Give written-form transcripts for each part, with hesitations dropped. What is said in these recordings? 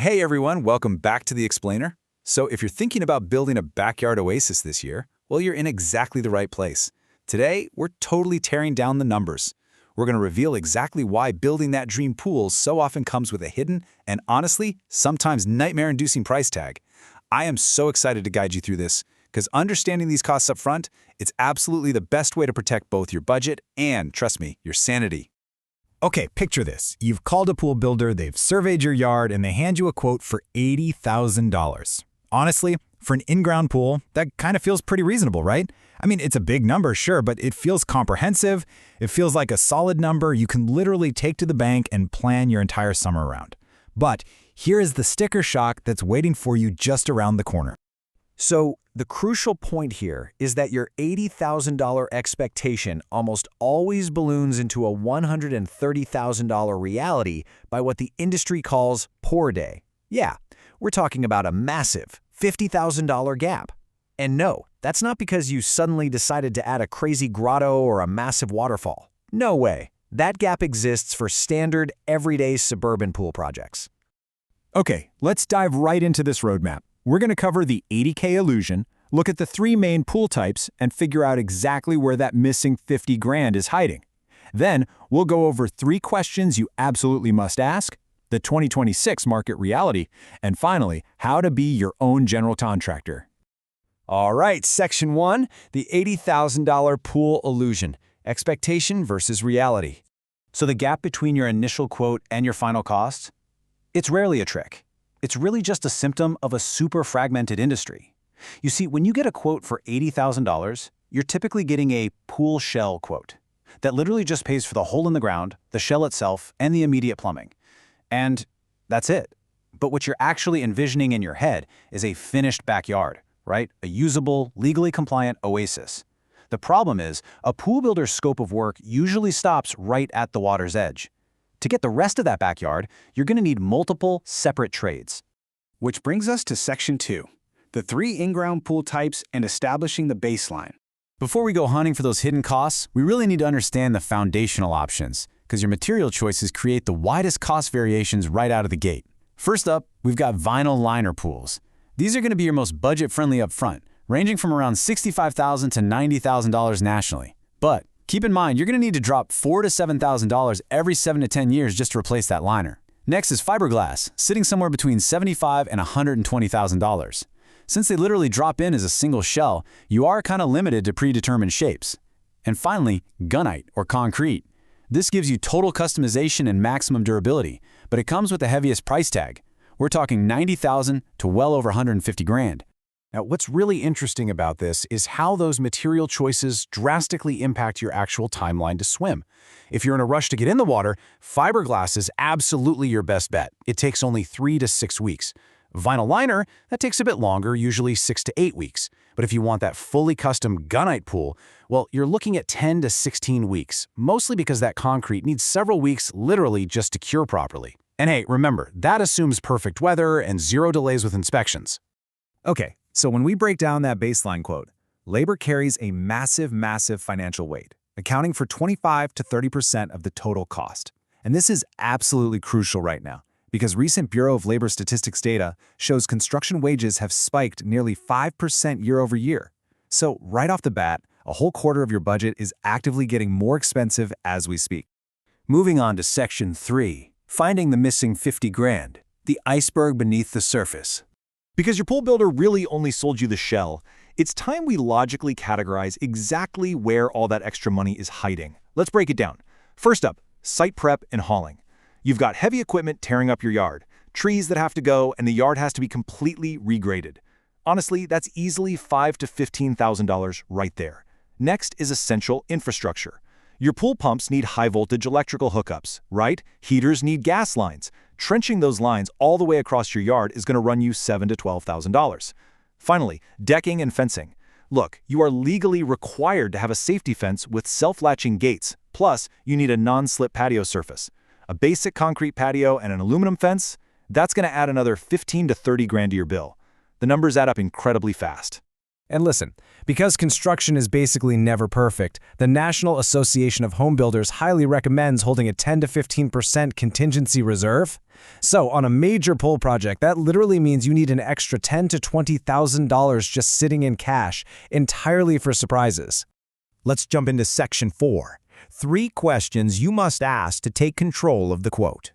Hey everyone, welcome back to The Explainer. So if you're thinking about building a backyard oasis this year, well, you're in exactly the right place. Today, we're totally tearing down the numbers. We're going to reveal exactly why building that dream pool so often comes with a hidden and honestly, sometimes nightmare-inducing price tag. I am so excited to guide you through this, because understanding these costs up front, it's absolutely the best way to protect both your budget and, trust me, your sanity. Okay, picture this. You've called a pool builder, they've surveyed your yard, and they hand you a quote for $80,000. Honestly, for an in-ground pool, that kind of feels pretty reasonable, right? I mean, it's a big number, sure, but it feels comprehensive. It feels like a solid number you can literally take to the bank and plan your entire summer around. But here is the sticker shock that's waiting for you just around the corner. So the crucial point here is that your $80,000 expectation almost always balloons into a $130,000 reality by what the industry calls poor day. Yeah, we're talking about a massive $50,000 gap. And no, that's not because you suddenly decided to add a crazy grotto or a massive waterfall. No way. That gap exists for standard, everyday suburban pool projects. Okay, let's dive right into this roadmap. We're going to cover the 80K illusion, look at the three main pool types, and figure out exactly where that missing 50 grand is hiding. Then, we'll go over 3 questions you absolutely must ask, the 2026 market reality, and finally, how to be your own general contractor. All right, Section 1, the $80,000 pool illusion, expectation versus reality. So the gap between your initial quote and your final cost? It's rarely a trick. It's really just a symptom of a super fragmented industry. You see, when you get a quote for $80,000, you're typically getting a pool shell quote that literally just pays for the hole in the ground, the shell itself, and the immediate plumbing. And that's it. But what you're actually envisioning in your head is a finished backyard, right? A usable, legally compliant oasis. The problem is, a pool builder's scope of work usually stops right at the water's edge. To get the rest of that backyard, you're going to need multiple separate trades. Which brings us to Section 2, the 3 in-ground pool types and establishing the baseline. Before we go hunting for those hidden costs, we really need to understand the foundational options, because your material choices create the widest cost variations right out of the gate. First up, we've got vinyl liner pools. These are going to be your most budget-friendly up front, ranging from around $65,000 to $90,000 nationally. But keep in mind, you're going to need to drop $4,000 to $7,000 every 7 to 10 years just to replace that liner. Next is fiberglass, sitting somewhere between $75,000 and $120,000. Since they literally drop in as a single shell, you are kind of limited to predetermined shapes. And finally, gunite or concrete. This gives you total customization and maximum durability, but it comes with the heaviest price tag. We're talking $90,000 to well over $150 grand. Now, what's really interesting about this is how those material choices drastically impact your actual timeline to swim. If you're in a rush to get in the water, fiberglass is absolutely your best bet. It takes only 3 to 6 weeks. Vinyl liner, that takes a bit longer, usually 6 to 8 weeks. But if you want that fully custom gunite pool, well, you're looking at 10 to 16 weeks, mostly because that concrete needs several weeks literally just to cure properly. And hey, remember, that assumes perfect weather and 0 delays with inspections. Okay, so when we break down that baseline quote, labor carries a massive financial weight, accounting for 25 to 30% of the total cost. And this is absolutely crucial right now, because recent Bureau of Labor Statistics data shows construction wages have spiked nearly 5% year over year. So right off the bat, a whole quarter of your budget is actively getting more expensive as we speak. Moving on to Section 3, finding the missing 50 grand, the iceberg beneath the surface. Because your pool builder really only sold you the shell, it's time we logically categorize exactly where all that extra money is hiding. Let's break it down. First up, site prep and hauling. You've got heavy equipment tearing up your yard, trees that have to go, and the yard has to be completely regraded. Honestly, that's easily $5,000 to $15,000 right there. Next is essential infrastructure. Your pool pumps need high-voltage electrical hookups, right? Heaters need gas lines. Trenching those lines all the way across your yard is going to run you $7,000 to $12,000. Finally, decking and fencing. Look, you are legally required to have a safety fence with self-latching gates, plus you need a non-slip patio surface. A basic concrete patio and an aluminum fence, that's going to add another 15 to 30 grand to your bill. The numbers add up incredibly fast. And listen, because construction is basically never perfect, the National Association of Home Builders highly recommends holding a 10 to 15% contingency reserve. So, on a major pool project, that literally means you need an extra $10,000 to $20,000 just sitting in cash, entirely for surprises. Let's jump into Section 4. 3 questions you must ask to take control of the quote.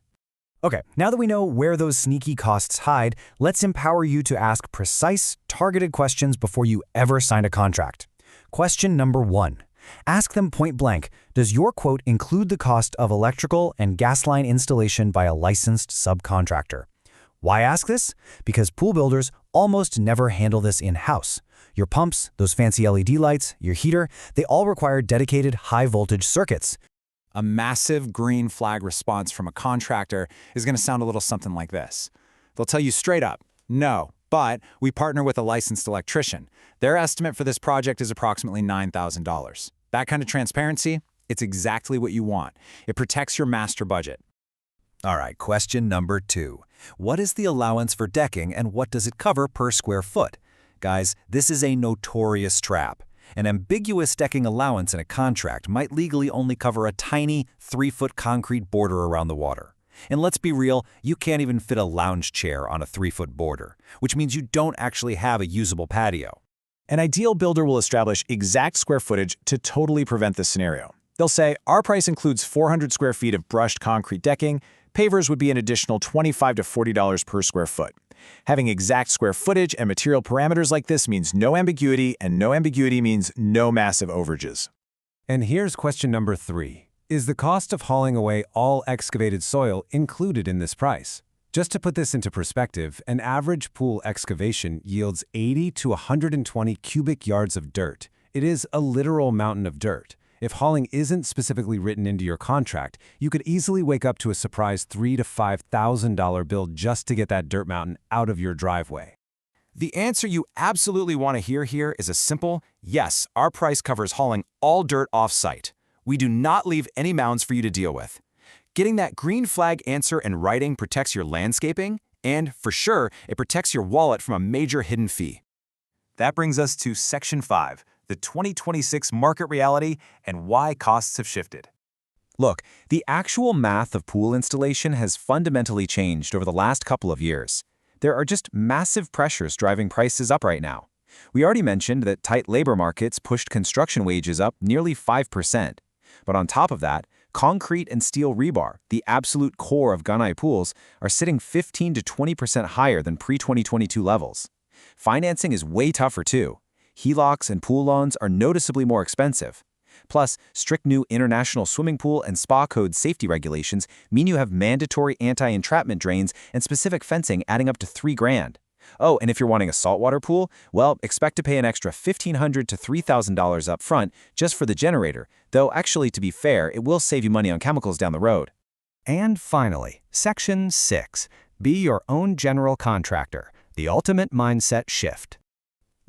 Okay, now that we know where those sneaky costs hide, let's empower you to ask precise, targeted questions before you ever sign a contract. Question number 1. Ask them point blank, does your quote include the cost of electrical and gas line installation by a licensed subcontractor? Why ask this? Because pool builders almost never handle this in-house. Your pumps, those fancy LED lights, your heater, they all require dedicated high-voltage circuits. A massive green flag response from a contractor is going to sound a little something like this. They'll tell you straight up, no, but we partner with a licensed electrician. Their estimate for this project is approximately $9,000. That kind of transparency, it's exactly what you want. It protects your master budget. All right, question number 2. What is the allowance for decking and what does it cover per square foot? Guys, this is a notorious trap. An ambiguous decking allowance in a contract might legally only cover a tiny 3-foot concrete border around the water. And let's be real, you can't even fit a lounge chair on a 3-foot border, which means you don't actually have a usable patio. An ideal builder will establish exact square footage to totally prevent this scenario. They'll say, our price includes 400 square feet of brushed concrete decking. Pavers would be an additional $25 to $40 per square foot. Having exact square footage and material parameters like this means no ambiguity, and no ambiguity means no massive overages. And here's question number 3. Is the cost of hauling away all excavated soil included in this price? Just to put this into perspective, an average pool excavation yields 80 to 120 cubic yards of dirt. It is a literal mountain of dirt. If hauling isn't specifically written into your contract, you could easily wake up to a surprise $3,000 to $5,000 bill just to get that dirt mountain out of your driveway. The answer you absolutely want to hear here is a simple, yes, our price covers hauling all dirt off-site. We do not leave any mounds for you to deal with. Getting that green flag answer in writing protects your landscaping, and, for sure, it protects your wallet from a major hidden fee. That brings us to Section 5, the 2026 market reality and why costs have shifted. Look, the actual math of pool installation has fundamentally changed over the last couple of years. There are just massive pressures driving prices up right now. We already mentioned that tight labor markets pushed construction wages up nearly 5%. But on top of that, concrete and steel rebar, the absolute core of gun-eye pools, are sitting 15 to 20% higher than pre-2022 levels. Financing is way tougher too. HELOCs and pool loans are noticeably more expensive. Plus, strict new international swimming pool and spa code safety regulations mean you have mandatory anti-entrapment drains and specific fencing adding up to $3,000. Oh, and if you're wanting a saltwater pool, well, expect to pay an extra $1,500 to $3,000 up front just for the generator, though actually, to be fair, it will save you money on chemicals down the road. And finally, Section 6. Be your own general contractor. The ultimate mindset shift.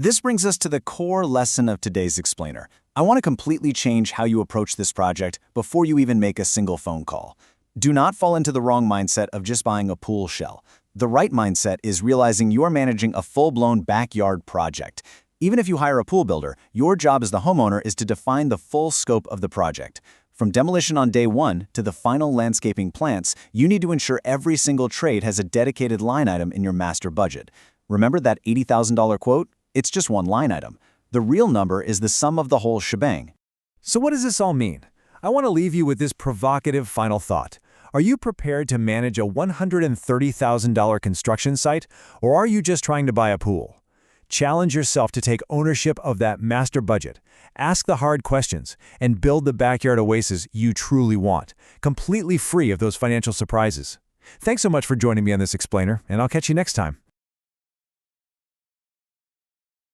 This brings us to the core lesson of today's explainer. I want to completely change how you approach this project before you even make a single phone call. Do not fall into the wrong mindset of just buying a pool shell. The right mindset is realizing you're managing a full-blown backyard project. Even if you hire a pool builder, your job as the homeowner is to define the full scope of the project. From demolition on day 1 to the final landscaping plants, you need to ensure every single trade has a dedicated line item in your master budget. Remember that $80,000 quote? It's just one line item. The real number is the sum of the whole shebang. So what does this all mean? I want to leave you with this provocative final thought. Are you prepared to manage a $130,000 construction site, or are you just trying to buy a pool? Challenge yourself to take ownership of that master budget, ask the hard questions, and build the backyard oasis you truly want, completely free of those financial surprises. Thanks so much for joining me on this explainer, and I'll catch you next time.